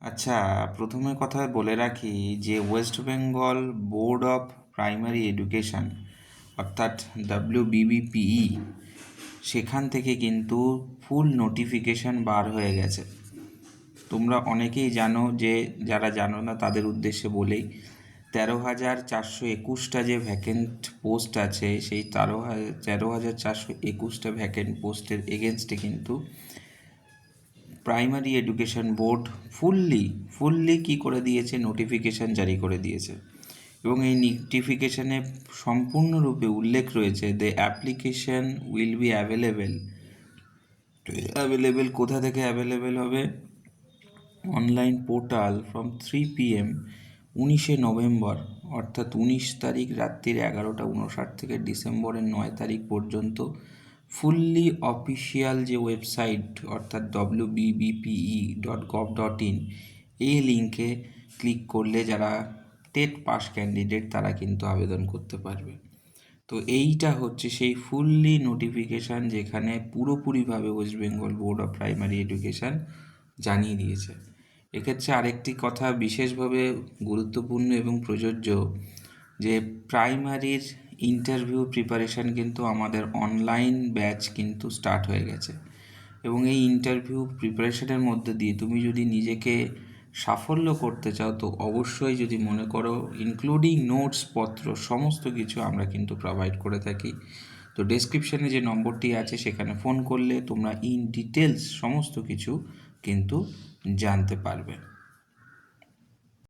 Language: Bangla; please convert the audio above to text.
আচ্ছা, প্রথমে কথা বলে রাখি যে West Bengal board of primary education অর্থাৎ WBBPE সেখান থেকে কিন্তু ফুল নোটিফিকেশান বার হয়ে গেছে। তোমরা অনেকেই জানো, যে যারা জানো না তাদের উদ্দেশ্যে বলেই 13,421টা যে ভ্যাকেন্ট পোস্ট আছে, সেই 13,421টা ভ্যাকেন্ট পোস্টের এগেনস্টে কিন্তু প্রাইমারি এডুকেশন বোর্ড ফুললি কী করে দিয়েছে, নোটিফিকেশান জারি করে দিয়েছে। এবং এই নোটিফিকেশানে সম্পূর্ণরূপে উল্লেখ রয়েছে the application will be available কোথা থেকে অ্যাভেলেবেল হবে? অনলাইন পোর্টাল ফ্রম 3 PM 19শে নভেম্বর, অর্থাৎ 19 তারিখ রাত্রির 11:59 থেকে ডিসেম্বরের 9 তারিখ পর্যন্ত ফুললি অফিসিয়াল যে ওয়েবসাইট অর্থাৎ wbbpe.gov.in, এই লিঙ্কে ক্লিক করলে যারা টেট পাস ক্যান্ডিডেট তারা কিন্তু আবেদন করতে পারবে। তো এইটা হচ্ছে সেই ফুললি নোটিফিকেশান যেখানে পুরোপুরিভাবে West Bengal board of primary education জানিয়ে দিয়েছে। এক্ষেত্রে আরেকটি কথা বিশেষভাবে গুরুত্বপূর্ণ এবং প্রযোজ্য, যে প্রাইমারির ইন্টারভিউ প্রিপারেশান কিন্তু আমাদের অনলাইন ব্যাচ কিন্তু স্টার্ট হয়ে গেছে। এবং এই ইন্টারভিউ প্রিপারেশানের মধ্যে দিয়ে তুমি যদি নিজেকে সাফল্য করতে চাও, তো অবশ্যই যদি মনে করো ইনক্লুডিং নোটস পত্র সমস্ত কিছু আমরা কিন্তু প্রোভাইড করে থাকি। তো ডেসক্রিপশানে যে নম্বরটি আছে সেখানে ফোন করলে তোমরা ইন ডিটেলস সমস্ত কিছু কিন্তু জানতে পারবে।